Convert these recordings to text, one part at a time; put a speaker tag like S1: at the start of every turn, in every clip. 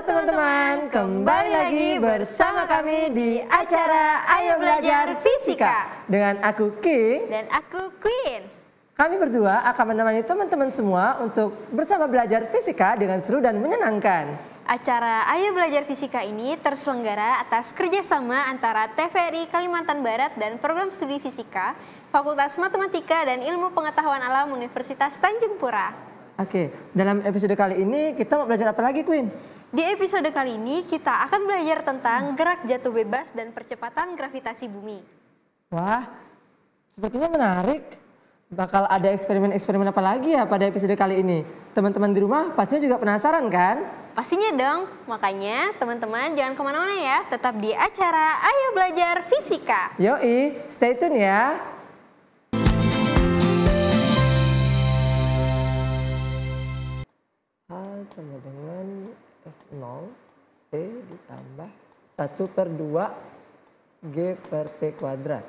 S1: teman-teman, kembali lagi bersama kami di acara Ayo Belajar Fisika dengan aku King
S2: dan aku Queen.
S1: Kami berdua akan menemani teman-teman semua untuk bersama belajar fisika dengan seru dan menyenangkan.
S2: Acara Ayo Belajar Fisika ini terselenggara atas kerjasama antara TVRI Kalimantan Barat dan Program Studi Fisika, Fakultas Matematika dan Ilmu Pengetahuan Alam Universitas Tanjung Pura.
S1: Oke, dalam episode kali ini kita mau belajar apa lagi, Queen?
S2: Di episode kali ini kita akan belajar tentang gerak jatuh bebas dan percepatan gravitasi bumi.
S1: Wah, sepertinya menarik. Bakal ada eksperimen-eksperimen apa lagi ya pada episode kali ini? Teman-teman di rumah pastinya juga penasaran kan?
S2: Pastinya dong, makanya teman-teman jangan kemana-mana ya, tetap di acara Ayo Belajar Fisika.
S1: Yoi, stay tune ya. A sama dengan F0 T ditambah 1/2 G per T kuadrat.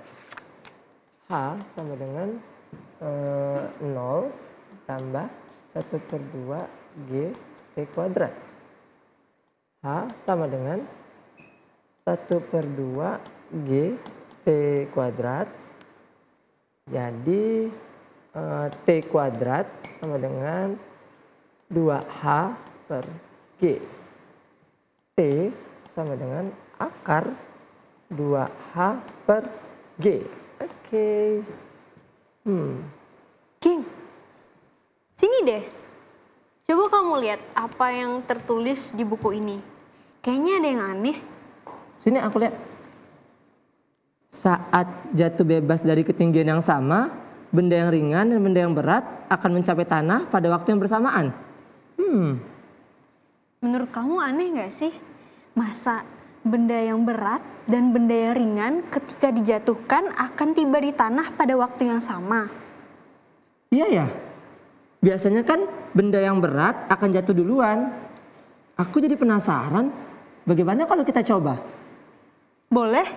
S1: H sama dengan 0 ditambah 1/2 G T kuadrat. H sama dengan 1/2 G T kuadrat. Jadi T kuadrat sama dengan 2H per G. T sama dengan akar 2H per G. Oke.
S2: King, sini deh. Coba kamu lihat apa yang tertulis di buku ini. Kayaknya ada yang aneh.
S1: Sini aku lihat. Saat jatuh bebas dari ketinggian yang sama, benda yang ringan dan benda yang berat akan mencapai tanah pada waktu yang bersamaan.
S2: Menurut kamu aneh nggak sih? Masa benda yang berat dan benda yang ringan ketika dijatuhkan akan tiba di tanah pada waktu yang sama?
S1: Iya ya. Biasanya kan benda yang berat akan jatuh duluan. Aku jadi penasaran, bagaimana kalau kita coba?
S2: Boleh.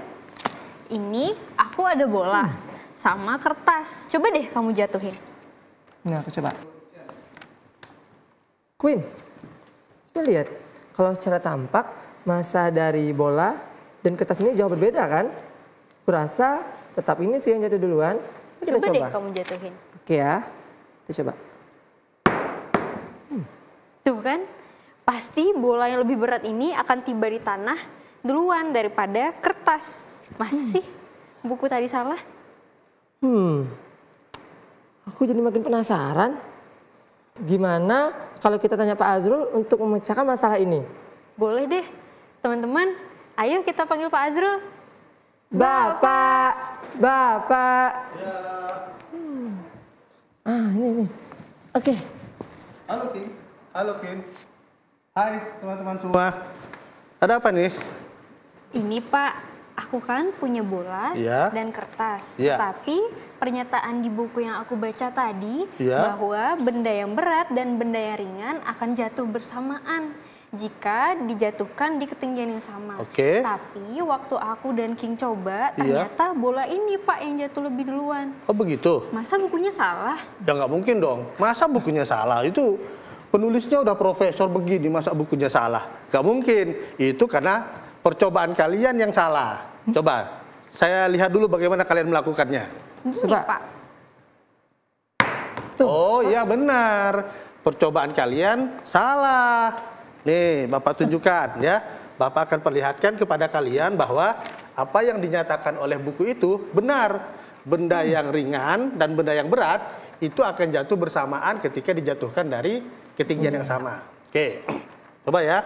S2: Ini aku ada bola sama kertas. Coba deh kamu jatuhin.
S1: Nah, aku coba. Queen, coba lihat. Kalau secara tampak, massa dari bola dan kertas ini jauh berbeda kan? Kurasa tetap ini sih yang jatuh duluan. Kita
S2: Coba deh kamu jatuhin.
S1: Oke ya, kita coba.
S2: Tuh kan, pasti bola yang lebih berat ini akan tiba di tanah duluan daripada kertas. Masa sih buku tadi salah?
S1: Aku jadi makin penasaran. Gimana kalau kita tanya Pak Azrul untuk memecahkan masalah ini?
S2: Boleh deh, teman-teman. Ayo kita panggil Pak Azrul.
S1: Bapak, Bapak. Ya. Ini. Oke.
S3: Halo King. Halo King. Hai teman-teman semua. Ada apa nih?
S2: Ini Pak, aku kan punya bola dan kertas. Tapi pernyataan di buku yang aku baca tadi bahwa benda yang berat dan benda yang ringan akan jatuh bersamaan jika dijatuhkan di ketinggian yang sama. Tapi waktu aku dan King coba, ternyata bola ini Pak yang jatuh lebih duluan.
S3: Oh begitu?
S2: Masa bukunya salah?
S3: Ya nggak mungkin dong. Masa bukunya salah? Itu penulisnya udah profesor begini, masa bukunya salah? Nggak mungkin. Itu karena percobaan kalian yang salah. Coba, saya lihat dulu bagaimana kalian melakukannya.
S1: Coba.
S2: Pak.
S3: Oh iya benar. Percobaan kalian salah. Nih, Bapak tunjukkan ya. Bapak akan perlihatkan kepada kalian bahwa apa yang dinyatakan oleh buku itu benar. Benda yang ringan dan benda yang berat itu akan jatuh bersamaan ketika dijatuhkan dari ketinggian yang sama. Oke, coba ya.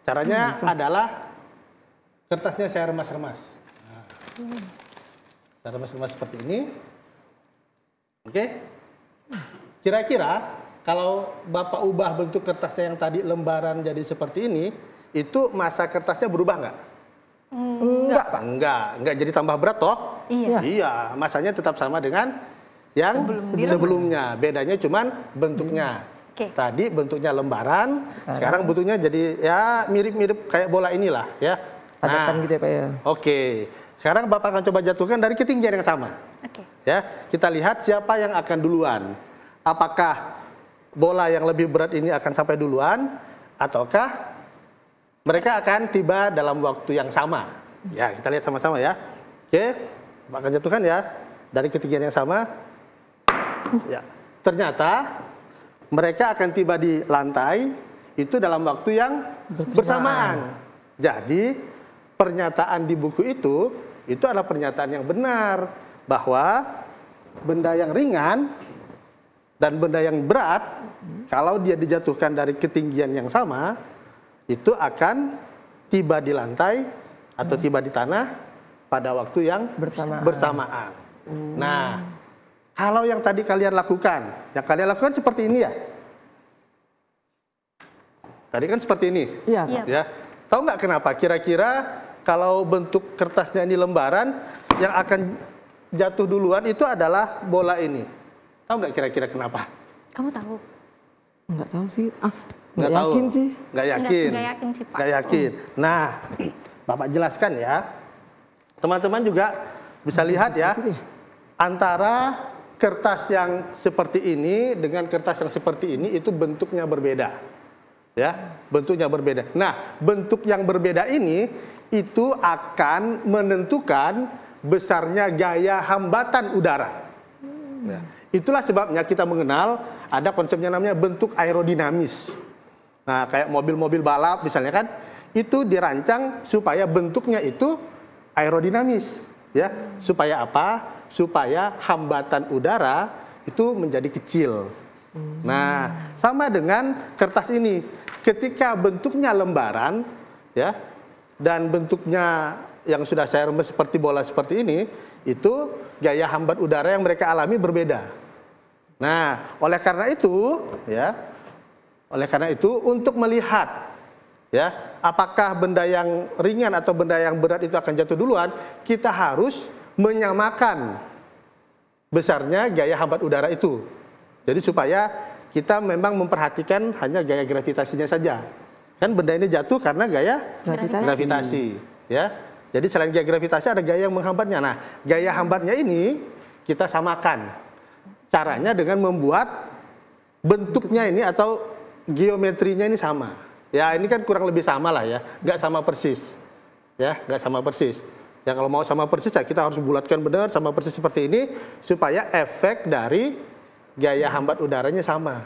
S3: Caranya adalah kertasnya saya remas-remas. Saya remas-remas seperti ini. Oke. Kira-kira kalau Bapak ubah bentuk kertasnya yang tadi lembaran jadi seperti ini, itu massa kertasnya berubah nggak?
S1: Enggak, Pak.
S3: Enggak jadi tambah berat toh? Iya, massanya tetap sama dengan yang sebelumnya. Bedanya cuman bentuknya. Tadi bentuknya lembaran, sekarang bentuknya jadi ya mirip-mirip kayak bola inilah ya.
S1: Padatan gitu ya Pak ya.
S3: Oke. Sekarang Bapak akan coba jatuhkan dari ketinggian yang sama. Ya, kita lihat siapa yang akan duluan. Apakah bola yang lebih berat ini akan sampai duluan ataukah mereka akan tiba dalam waktu yang sama. Ya, kita lihat sama-sama ya. Oke, Bapak akan jatuhkan ya. Dari ketinggian yang sama. Ya, ternyata mereka akan tiba di lantai itu dalam waktu yang bersamaan. Jadi, pernyataan di buku itu adalah pernyataan yang benar. Bahwa benda yang ringan dan benda yang berat, kalau dia dijatuhkan dari ketinggian yang sama, itu akan tiba di lantai atau tiba di tanah pada waktu yang bersamaan. Nah, kalau yang tadi kalian lakukan, seperti ini ya? Tadi kan seperti ini.
S1: Iya.
S3: Ya. Tahu nggak kenapa? Kira-kira kalau bentuk kertasnya ini lembaran, yang akan jatuh duluan itu adalah bola ini. Tahu nggak kira-kira kenapa?
S2: Kamu tahu?
S1: Nggak tahu sih. Nggak yakin sih.
S3: Nggak yakin.
S2: Nggak yakin sih, Pak.
S3: Nggak yakin. Nah, Bapak jelaskan ya. Teman-teman juga bisa lihat ya. Antara kertas yang seperti ini dengan kertas yang seperti ini itu bentuknya berbeda. Ya, bentuknya berbeda. Nah, bentuk yang berbeda ini itu akan menentukan besarnya gaya hambatan udara. Ya. Itulah sebabnya kita mengenal ada konsepnya namanya bentuk aerodinamis. Nah, kayak mobil-mobil balap misalnya kan, itu dirancang supaya bentuknya itu aerodinamis, ya. Supaya apa? Supaya hambatan udara itu menjadi kecil. Nah, sama dengan kertas ini. Ketika bentuknya lembaran, ya, dan bentuknya yang sudah saya remes seperti bola seperti ini, itu gaya hambat udara yang mereka alami berbeda. Nah, oleh karena itu, ya, untuk melihat, ya, apakah benda yang ringan atau benda yang berat itu akan jatuh duluan, kita harus menyamakan besarnya gaya hambat udara itu. Jadi supaya kita memang memperhatikan hanya gaya gravitasinya saja. Kan benda ini jatuh karena gaya gravitasi, ya. Jadi selain gaya gravitasi ada gaya yang menghambatnya. Nah, gaya hambatnya ini kita samakan. Caranya dengan membuat bentuknya ini atau geometrinya ini sama. Ya, ini kan kurang lebih sama lah ya, nggak sama persis. Ya, nggak sama persis. Ya, kalau mau sama persis ya kita harus bulatkan benar sama persis seperti ini supaya efek dari gaya hambat udaranya sama.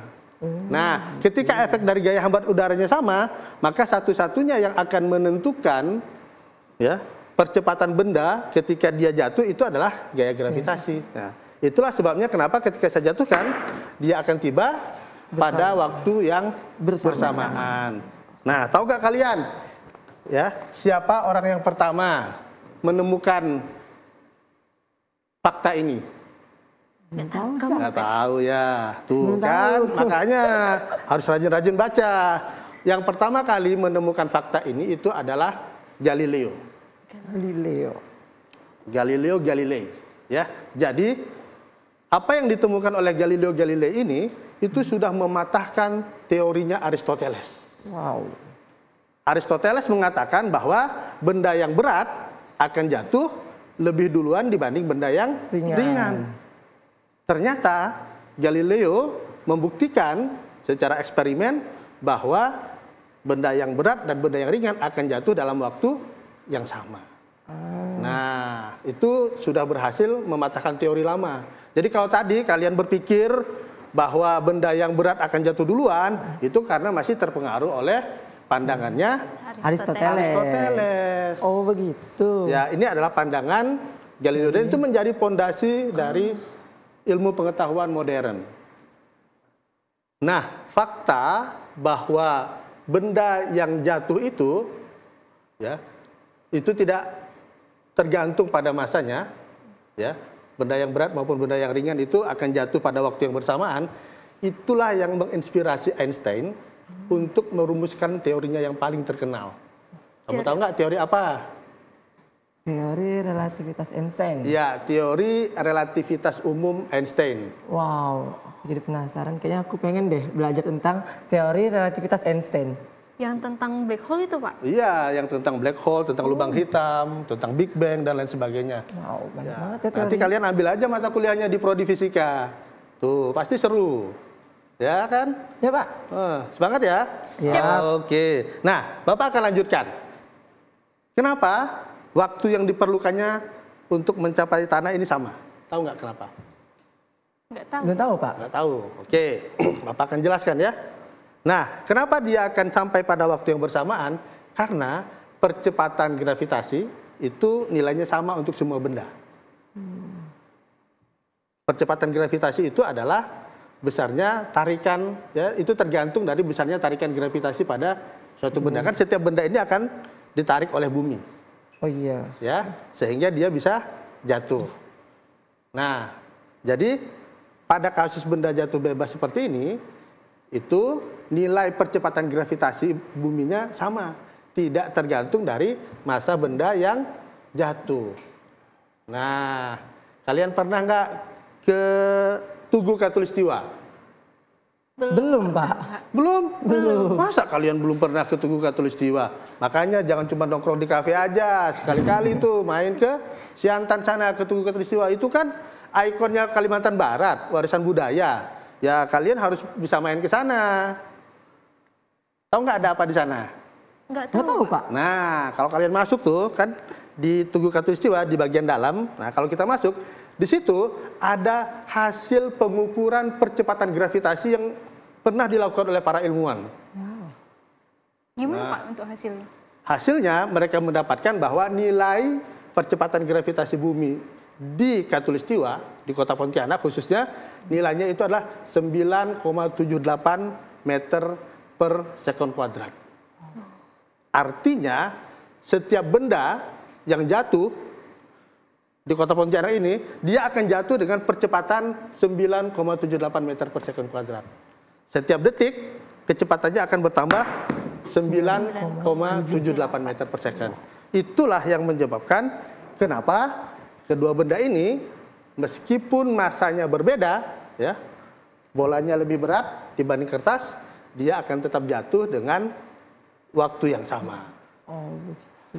S3: Nah, ketika efek dari gaya hambat udaranya sama, maka satu-satunya yang akan menentukan, ya, percepatan benda ketika dia jatuh itu adalah gaya gravitasi. Nah, itulah sebabnya kenapa ketika saya jatuhkan dia akan tiba pada waktu yang bersamaan. Nah, tahu gak kalian, ya, siapa orang yang pertama menemukan fakta ini? Nggak tahu ya, tuh kan, makanya harus rajin-rajin baca. Yang pertama kali menemukan fakta ini itu adalah Galileo Galilei. Ya, jadi apa yang ditemukan oleh Galileo Galilei ini itu sudah mematahkan teorinya Aristoteles.
S1: Wow.
S3: Aristoteles mengatakan bahwa benda yang berat akan jatuh lebih duluan dibanding benda yang ringan. Ternyata Galileo membuktikan secara eksperimen bahwa benda yang berat dan benda yang ringan akan jatuh dalam waktu yang sama. Nah, itu sudah berhasil mematahkan teori lama. Jadi kalau tadi kalian berpikir bahwa benda yang berat akan jatuh duluan, itu karena masih terpengaruh oleh pandangannya Aristoteles.
S1: Oh, begitu.
S3: Ya, ini adalah pandangan Galileo dan itu menjadi fondasi dari ilmu pengetahuan modern. Nah, fakta bahwa benda yang jatuh itu, ya, itu tidak tergantung pada masanya, ya. Benda yang berat maupun benda yang ringan itu akan jatuh pada waktu yang bersamaan. Itulah yang menginspirasi Einstein untuk merumuskan teorinya yang paling terkenal. Kamu tahu nggak teori apa?
S1: Teori relativitas Einstein.
S3: Ya, teori relativitas umum Einstein.
S1: Wow, aku jadi penasaran. Kayaknya aku pengen deh belajar tentang teori relativitas Einstein.
S2: Yang tentang black hole itu, Pak?
S3: Iya, yang tentang black hole, tentang lubang hitam, tentang Big Bang dan lain sebagainya.
S1: Wow, banyak banget ya teori.
S3: Nanti kalian ambil aja mata kuliahnya di Prodi Fisika. Tuh, pasti seru. Ya kan?
S1: Ya Pak.
S3: Semangat ya?
S1: Siap.
S3: Oke. Nah, Bapak akan lanjutkan. Kenapa waktu yang diperlukannya untuk mencapai tanah ini sama? Tahu nggak kenapa?
S2: Nggak tahu.
S1: Nggak tahu Pak.
S3: Nggak tahu. Oke, Bapak akan jelaskan ya. Nah, kenapa dia akan sampai pada waktu yang bersamaan? Karena percepatan gravitasi itu nilainya sama untuk semua benda. Percepatan gravitasi itu adalah besarnya tarikan, ya itu tergantung dari besarnya tarikan gravitasi pada suatu benda. Kan setiap benda ini akan ditarik oleh bumi.
S1: Oh iya.
S3: Ya, sehingga dia bisa jatuh. Nah, jadi pada kasus benda jatuh bebas seperti ini, itu nilai percepatan gravitasi buminya sama, tidak tergantung dari massa benda yang jatuh. Nah, kalian pernah nggak ke Tugu Katulistiwa?
S1: Belum Pak.
S3: Belum? Masa kalian belum pernah ke Tugu Katulistiwa? Makanya jangan cuma nongkrong di kafe aja. Sekali-kali tuh main ke Siantan sana, ke Tugu Katulistiwa. Itu kan ikonnya Kalimantan Barat, warisan budaya. Ya kalian harus bisa main ke sana. Tahu nggak ada apa di sana?
S2: Nggak
S1: tahu Pak.
S3: Nah, kalau kalian masuk tuh kan di Tugu Katulistiwa di bagian dalam. Nah, kalau kita masuk, di situ ada hasil pengukuran percepatan gravitasi yang pernah dilakukan oleh para ilmuwan.
S2: Wow. Gimana Pak untuk hasilnya?
S3: Hasilnya mereka mendapatkan bahwa nilai percepatan gravitasi bumi di Katulistiwa, di kota Pontianak khususnya, nilainya itu adalah 9,78 meter per sekon kuadrat. Artinya setiap benda yang jatuh di kota Pontianak ini, dia akan jatuh dengan percepatan 9,78 meter per sekon kuadrat. Setiap detik, kecepatannya akan bertambah 9,78 meter per sekon. Itulah yang menyebabkan kenapa kedua benda ini, meskipun massanya berbeda, ya, bolanya lebih berat dibanding kertas, dia akan tetap jatuh dengan waktu yang sama.
S1: Oh begitu.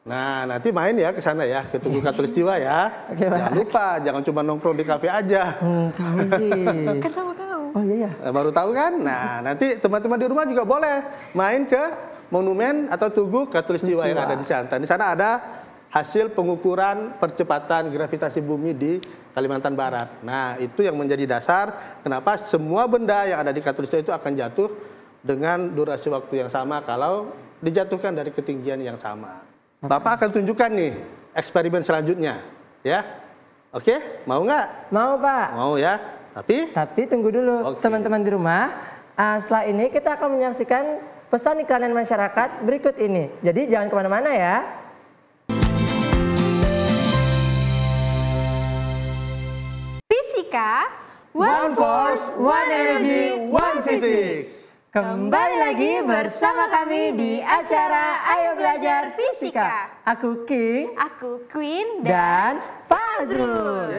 S3: Nah, nanti main ya ke sana ya, ke Tugu Katulistiwa ya.
S1: Oke,
S3: jangan lupa, jangan cuma nongkrong di kafe aja.
S1: Kamu sih.
S2: Kan sama kau.
S1: Oh iya ya.
S3: Baru tahu kan? Nah, nanti teman-teman di rumah juga boleh main ke monumen atau Tugu Katulistiwa yang ada di Siantan. Di sana ada hasil pengukuran percepatan gravitasi bumi di Kalimantan Barat. Nah, itu yang menjadi dasar kenapa semua benda yang ada di Katulistiwa itu akan jatuh dengan durasi waktu yang sama kalau dijatuhkan dari ketinggian yang sama. Bapak akan tunjukkan nih eksperimen selanjutnya, ya. Oke, mau nggak?
S1: Mau Pak.
S3: Mau ya. Tapi
S1: tunggu dulu teman-teman di rumah. Setelah ini kita akan menyaksikan pesan iklan masyarakat berikut ini. Jadi jangan kemana-mana ya.
S2: Fisika,
S1: One Force, One Energy, One Physics. Kembali lagi bersama kami di acara Ayo Belajar Fisika. Aku King,
S2: aku Queen,
S1: dan Pak Azrul.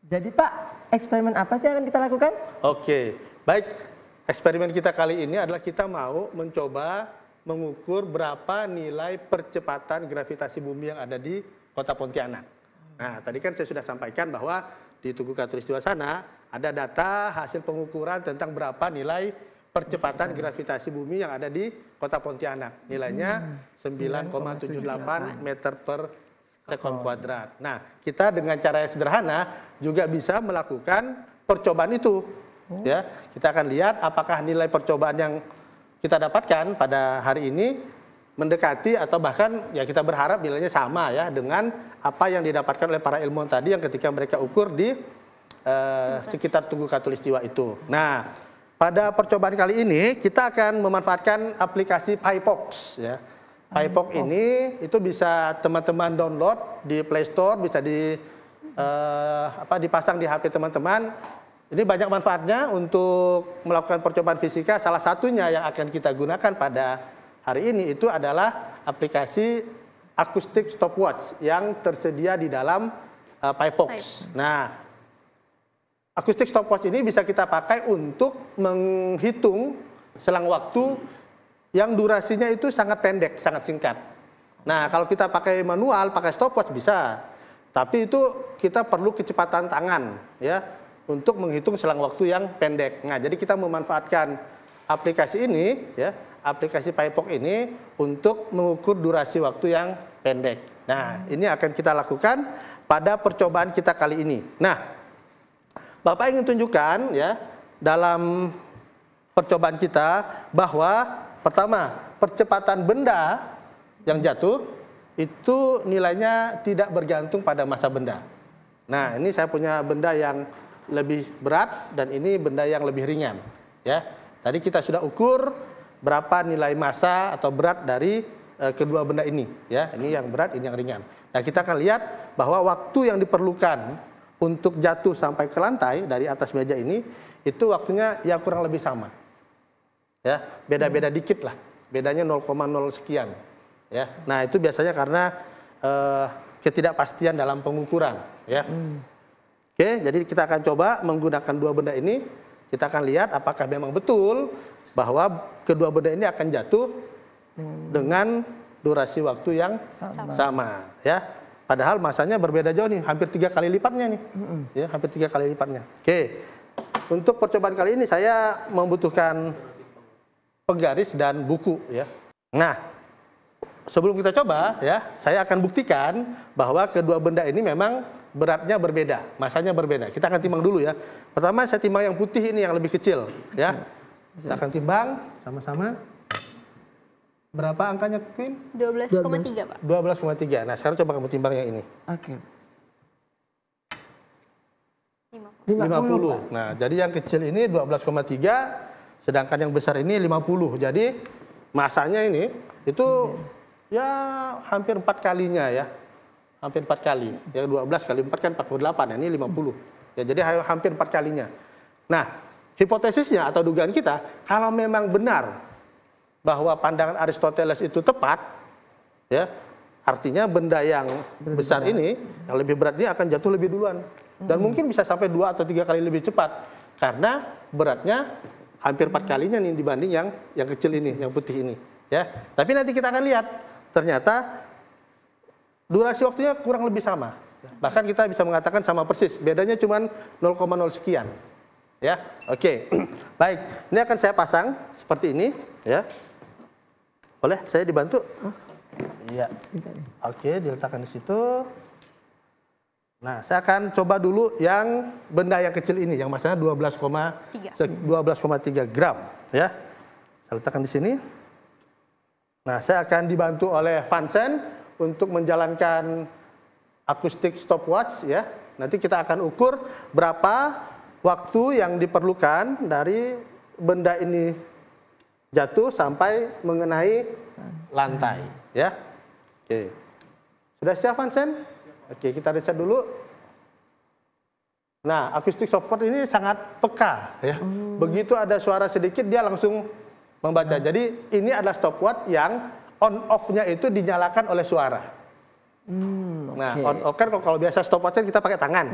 S1: Jadi Pak, eksperimen apa sih yang akan kita lakukan?
S3: Oke, baik. Eksperimen kita kali ini adalah kita mau mencoba mengukur berapa nilai percepatan gravitasi bumi yang ada di kota Pontianak. Nah, tadi kan saya sudah sampaikan bahwa di Tugu Katulistiwa sana ada data hasil pengukuran tentang berapa nilai percepatan gravitasi bumi yang ada di kota Pontianak. Nilainya 9,78 meter per sekon kuadrat. Nah, kita dengan cara yang sederhana juga bisa melakukan percobaan itu. Ya, kita akan lihat apakah nilai percobaan yang kita dapatkan pada hari ini mendekati atau bahkan ya kita berharap nilainya sama ya dengan apa yang didapatkan oleh para ilmuwan tadi yang ketika mereka ukur di sekitar Tugu Katulistiwa itu. Nah, pada percobaan kali ini kita akan memanfaatkan aplikasi PyPox ya. PyPox ini itu bisa teman-teman download di Play Store, bisa dipasang di HP teman-teman. Ini banyak manfaatnya untuk melakukan percobaan fisika. Salah satunya yang akan kita gunakan pada hari ini itu adalah aplikasi acoustic stopwatch yang tersedia di dalam PyPox. Nah, acoustic stopwatch ini bisa kita pakai untuk menghitung selang waktu yang durasinya itu sangat pendek, sangat singkat. Nah, kalau kita pakai manual, pakai stopwatch bisa. Tapi itu kita perlu kecepatan tangan ya untuk menghitung selang waktu yang pendek. Nah, jadi kita memanfaatkan aplikasi ini, ya, aplikasi PyPok ini untuk mengukur durasi waktu yang pendek. Nah, ini akan kita lakukan pada percobaan kita kali ini. Nah, Bapak ingin tunjukkan ya dalam percobaan kita bahwa pertama, percepatan benda yang jatuh itu nilainya tidak bergantung pada massa benda. Nah, ini saya punya benda yang lebih berat dan ini benda yang lebih ringan. Ya, tadi kita sudah ukur berapa nilai massa atau berat dari kedua benda ini. Ya, ini yang berat, ini yang ringan. Nah, kita akan lihat bahwa waktu yang diperlukan untuk jatuh sampai ke lantai dari atas meja ini itu waktunya ya kurang lebih sama. Ya, beda-beda dikit lah. Bedanya 0,0 sekian. Ya, nah itu biasanya karena ketidakpastian dalam pengukuran. Ya, oke, jadi kita akan coba menggunakan dua benda ini. Kita akan lihat apakah memang betul bahwa kedua benda ini akan jatuh dengan durasi waktu yang sama. Ya, padahal masanya berbeda jauh nih, hampir 3 kali lipatnya nih. Ya, hampir 3 kali lipatnya. Oke, untuk percobaan kali ini saya membutuhkan penggaris dan buku. Ya, nah. Sebelum kita coba, ya, saya akan buktikan bahwa kedua benda ini memang beratnya berbeda, masanya berbeda. Kita akan timbang dulu ya. Pertama saya timbang yang putih ini yang lebih kecil, ya. Kita akan timbang sama-sama. Berapa angkanya, Queen?
S2: 12,3, Pak.
S3: 12,3. Nah, sekarang coba kamu timbang yang ini.
S1: Oke.
S3: 50. Nah, jadi yang kecil ini 12,3, sedangkan yang besar ini 50. Jadi masanya ini itu ya hampir 4 kalinya ya. Hampir 4 kali. Ya 12 kali 4 kan 48, ini 50. Ya jadi hampir 4 kalinya. Nah, hipotesisnya atau dugaan kita, kalau memang benar bahwa pandangan Aristoteles itu tepat, ya, artinya benda yang besar ini, yang lebih berat ini akan jatuh lebih duluan. Dan mungkin bisa sampai 2 atau 3 kali lebih cepat. Karena beratnya hampir 4 kalinya nih dibanding yang kecil ini, yang putih ini. Ya, tapi nanti kita akan lihat ternyata durasi waktunya kurang lebih sama. Bahkan kita bisa mengatakan sama persis, bedanya cuma 0,0 sekian. Ya, oke. Baik, ini akan saya pasang seperti ini. Ya, boleh saya dibantu? Iya. Oke, diletakkan di situ. Nah, saya akan coba dulu yang benda yang kecil ini, yang masanya 12,3 gram. Ya, saya letakkan di sini. Nah, saya akan dibantu oleh Vincent untuk menjalankan akustik stopwatch ya. Nanti kita akan ukur berapa waktu yang diperlukan dari benda ini jatuh sampai mengenai lantai ya. Oke. Sudah siap, Vincent? Oke, kita reset dulu. Nah, akustik stopwatch ini sangat peka ya. Begitu ada suara sedikit dia langsung membaca. Jadi ini adalah stopwatch yang on off-nya itu dinyalakan oleh suara. Nah, on off kan kalau biasa stopwatch kita pakai tangan.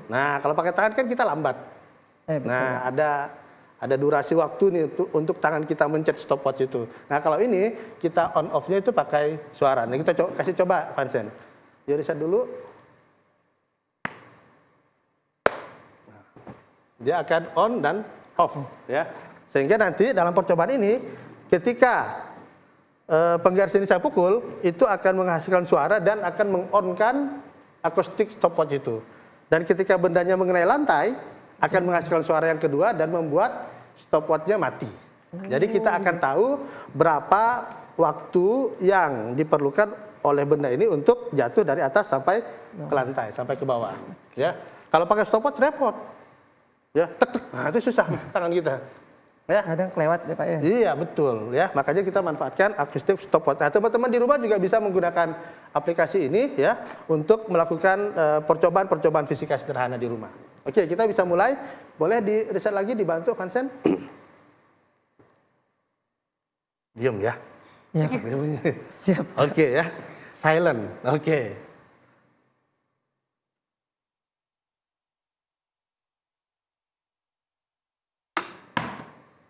S3: Nah, kalau pakai tangan kan kita lambat. Nah, ada durasi waktu nih untuk tangan kita mencet stopwatch itu. Nah, kalau ini kita on off-nya itu pakai suara. Nah, kita kasih coba, Vincent. Dia reset dulu. Nah, dia akan on dan off ya. Sehingga nanti dalam percobaan ini ketika penggaris ini saya pukul, itu akan menghasilkan suara dan akan meng-on-kan akustik stopwatch itu. Dan ketika bendanya mengenai lantai, akan menghasilkan suara yang kedua dan membuat stopwatch-nya mati. Jadi kita akan tahu berapa waktu yang diperlukan oleh benda ini untuk jatuh dari atas sampai ke lantai, sampai ke bawah. Ya, kalau pakai stopwatch repot. Ya, tek-tek, nah itu susah tangan kita. Ya,
S1: kadang kelewat ya Pak ya.
S3: Iya betul ya, makanya kita manfaatkan akustik stopwatch. Nah, teman-teman di rumah juga bisa menggunakan aplikasi ini ya untuk melakukan percobaan-percobaan fisika sederhana di rumah. Oke, kita bisa mulai. Boleh di reset lagi, dibantu Vincent. Diam ya.
S1: Ya. Siap.
S3: Oke ya, silent. Oke.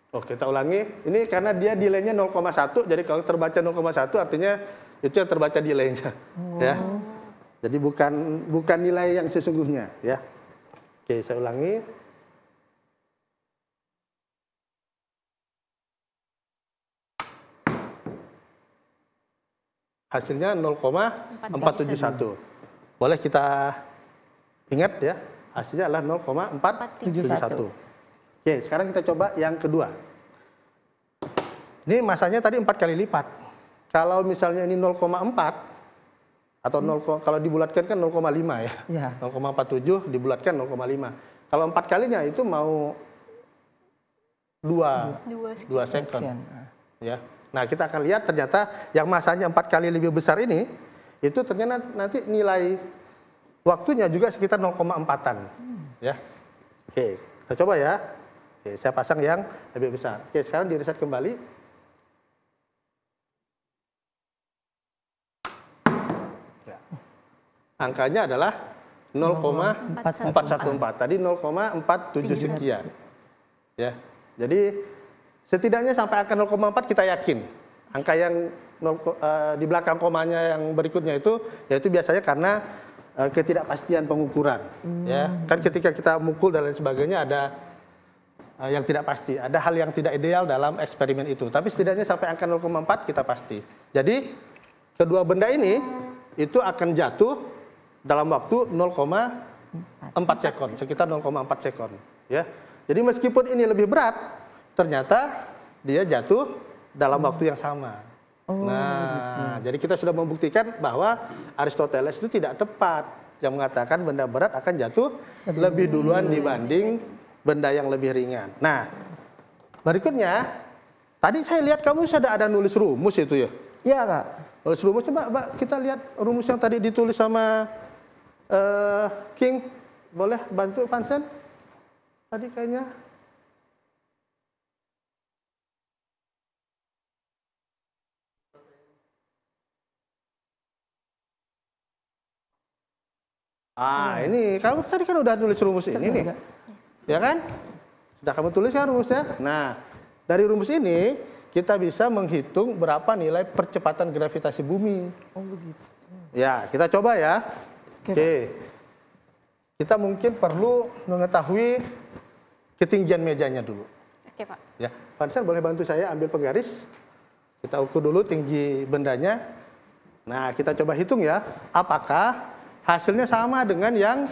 S3: Oh, kita ulangi. Ini karena dia delay-nya 0,1, jadi kalau terbaca 0,1 artinya itu yang terbaca delay-nya. Ya. Jadi bukan nilai yang sesungguhnya, ya. Oke, saya ulangi. Hasilnya 0,471. Boleh kita ingat ya, hasilnya adalah 0,471. Oke, sekarang kita coba yang kedua. Ini masanya tadi 4 kali lipat. Kalau misalnya ini 0,4 atau kalau dibulatkan kan 0,5 ya. 0,47 dibulatkan 0,5. Kalau 4 kalinya itu mau 2 sekon. Ya. Nah, kita akan lihat ternyata yang masanya 4 kali lebih besar ini itu ternyata nanti nilai waktunya juga sekitar 0,4-an. Ya. Oke, kita coba ya. Oke, saya pasang yang lebih besar. Oke, sekarang di reset kembali. Angkanya adalah 0,414. Tadi 0,47 sekian. Ya. Jadi setidaknya sampai angka 0,4 kita yakin. Angka yang di belakang komanya yang berikutnya itu yaitu biasanya karena ketidakpastian pengukuran. Ya. Kan ketika kita mukul dan lain sebagainya ada yang tidak pasti, ada hal yang tidak ideal dalam eksperimen itu. Tapi setidaknya sampai angka 0,4 kita pasti. Jadi kedua benda ini itu akan jatuh dalam waktu 0,4 sekon, sekitar 0,4 sekon. Ya. Jadi meskipun ini lebih berat, ternyata dia jatuh dalam waktu yang sama. Jadi kita sudah membuktikan bahwa Aristoteles itu tidak tepat yang mengatakan benda berat akan jatuh lebih duluan dibanding benda yang lebih ringan. Nah, berikutnya, tadi saya lihat kamu sudah ada nulis rumus itu ya?
S1: Iya, Pak.
S3: Nulis rumus, coba kita lihat rumus yang tadi ditulis sama King. Boleh bantu Vincent? Tadi kayaknya. Ini kamu tadi kan udah nulis rumus ini nih. Ya kan? Sudah kamu tulis kan rumusnya? Nah, dari rumus ini kita bisa menghitung berapa nilai percepatan gravitasi bumi.
S1: Oh, begitu.
S3: Ya, kita coba ya. Oke. Kita mungkin perlu mengetahui ketinggian mejanya dulu.
S2: Oke, Pak.
S3: Ya, Vincent boleh bantu saya ambil penggaris. Kita ukur dulu tinggi bendanya. Nah, kita coba hitung ya. Apakah hasilnya sama dengan yang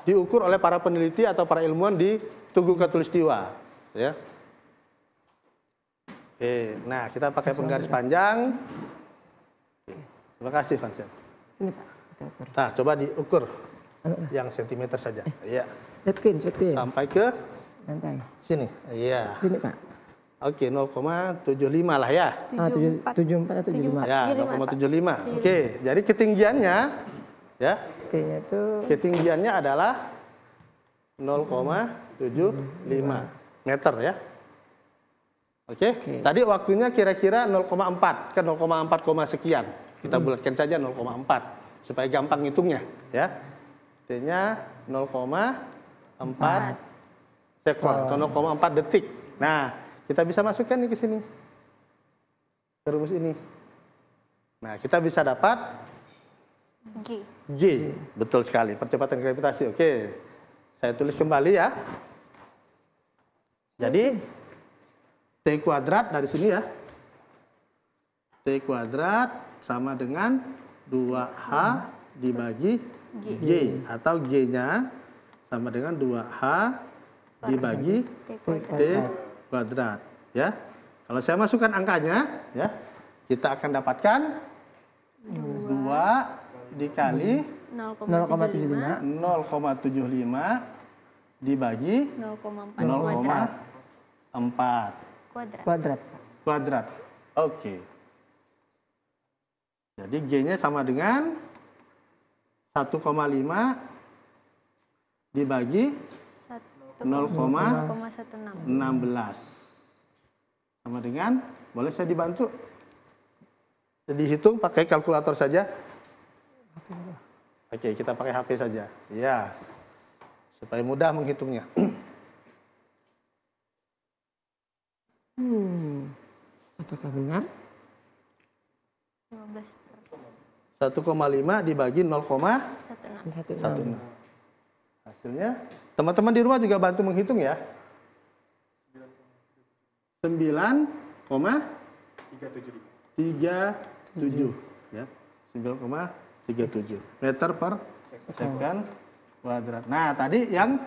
S3: diukur oleh para peneliti atau para ilmuwan di Tugu Khatulistiwa. Ya. Oke, nah kita pakai penggaris panjang. Terima kasih, Vincent.
S1: Ini, Pak. Kita ukur.
S3: Nah, coba diukur yang sentimeter saja. Iya.
S1: Lihatkin.
S3: Sampai ke
S1: lantai.
S3: Sini. Iya.
S1: Sini, Pak.
S3: Oke, 0,75 lah ya.
S1: 74 atau 75?
S3: Ya, 0,75. Oke, jadi ketinggiannya ya. Ketinggiannya adalah 0,75 meter ya. Oke. Tadi waktunya kira-kira 0,4 kan 0,4, sekian. Kita bulatkan saja 0,4 supaya gampang ngitungnya ya. T-nya 0,4 sekon atau 0,4 detik. Nah, kita bisa masukkan nih ke sini. Ke rumus ini. Nah, kita bisa dapat G. Betul sekali, percepatan gravitasi. Oke. Saya tulis kembali ya. Jadi T kuadrat dari sini ya. T kuadrat sama dengan 2H dibagi G. Atau G-nya sama dengan 2H dibagi T kuadrat. Ya. Kalau saya masukkan angkanya, ya, kita akan dapatkan 2 dikali 0,75 dibagi 0,4 kuadrat. Oke. Jadi G-nya sama dengan 1,5 dibagi 0,16 sama dengan, boleh saya dibantu? Dihitung pakai kalkulator saja. Oke, kita pakai HP saja. Ya, supaya mudah menghitungnya.
S1: Apakah benar?
S3: 1,5 dibagi 0,16. Hasilnya, teman-teman di rumah juga bantu menghitung ya. 9,377 ya. 9,37 meter per second kuadrat. Nah, tadi yang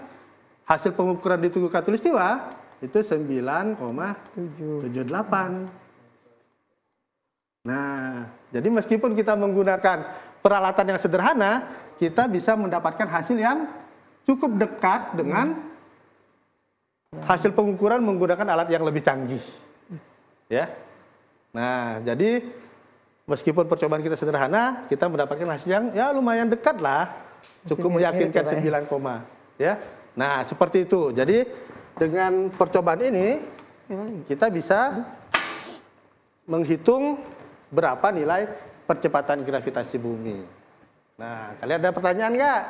S3: hasil pengukuran di Tugu Katulistiwa itu 9,78. Nah, jadi meskipun kita menggunakan peralatan yang sederhana, kita bisa mendapatkan hasil yang cukup dekat dengan hasil pengukuran menggunakan alat yang lebih canggih. Ya. Nah, jadi meskipun percobaan kita sederhana, kita mendapatkan hasil yang ya lumayan dekat lah. Cukup meyakinkan 9, ya. Nah, seperti itu. Jadi dengan percobaan ini kita bisa menghitung berapa nilai percepatan gravitasi bumi. Nah, kalian ada pertanyaan nggak?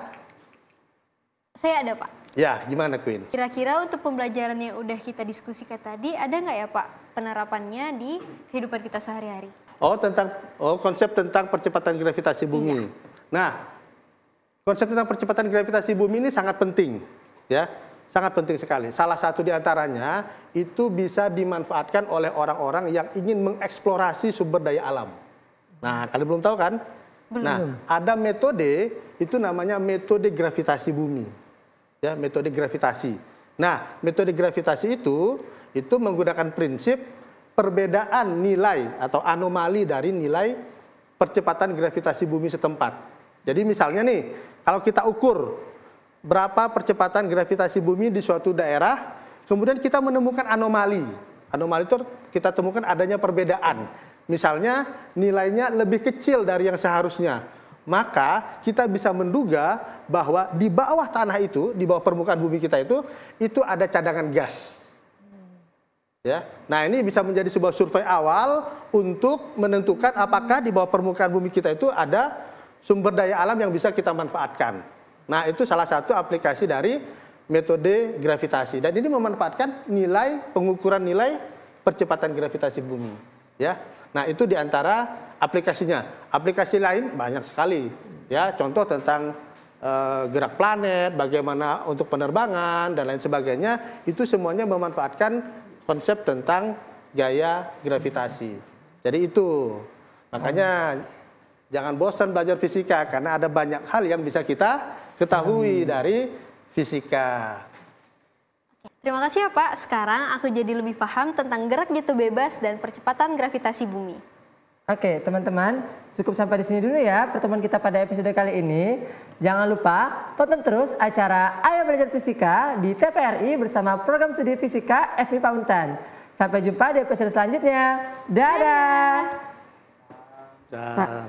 S2: Saya ada, Pak.
S3: Ya, gimana Queen?
S2: Kira-kira untuk pembelajaran yang udah kita diskusikan tadi, ada nggak ya Pak penerapannya di kehidupan kita sehari-hari?
S3: Konsep tentang percepatan gravitasi bumi. Iya. Nah, konsep tentang percepatan gravitasi bumi ini sangat penting, ya, sangat penting sekali. Salah satu di antaranya itu bisa dimanfaatkan oleh orang-orang yang ingin mengeksplorasi sumber daya alam. Nah, kalian belum tahu kan? Belum. Nah, ada metode itu namanya metode gravitasi bumi. Ya, metode gravitasi. Nah, metode gravitasi itu menggunakan prinsip perbedaan nilai atau anomali dari nilai percepatan gravitasi bumi setempat. Jadi misalnya nih, kalau kita ukur berapa percepatan gravitasi bumi di suatu daerah, kemudian kita menemukan anomali. Anomali itu kita temukan adanya perbedaan. Misalnya nilainya lebih kecil dari yang seharusnya. Maka kita bisa menduga bahwa di bawah tanah itu, di bawah permukaan bumi kita itu ada cadangan gas. Ya. Nah, ini bisa menjadi sebuah survei awal untuk menentukan apakah di bawah permukaan bumi kita itu ada sumber daya alam yang bisa kita manfaatkan. Nah, itu salah satu aplikasi dari metode gravitasi. Dan ini memanfaatkan pengukuran nilai percepatan gravitasi bumi. Ya. Nah, itu diantara aplikasinya. Aplikasi lain banyak sekali. Ya, contoh tentang gerak planet, bagaimana untuk penerbangan dan lain sebagainya, itu semuanya memanfaatkan konsep tentang gaya gravitasi. Jadi itu, makanya jangan bosan belajar fisika karena ada banyak hal yang bisa kita ketahui dari fisika.
S2: Terima kasih ya Pak, sekarang aku jadi lebih paham tentang gerak jatuh bebas dan percepatan gravitasi bumi.
S1: Oke, teman-teman, cukup sampai di sini dulu ya pertemuan kita pada episode kali ini. Jangan lupa tonton terus acara Ayo Belajar Fisika di TVRI bersama program studi fisika FMIPA Untan. Sampai jumpa di episode selanjutnya. Dadah.
S3: Dadah.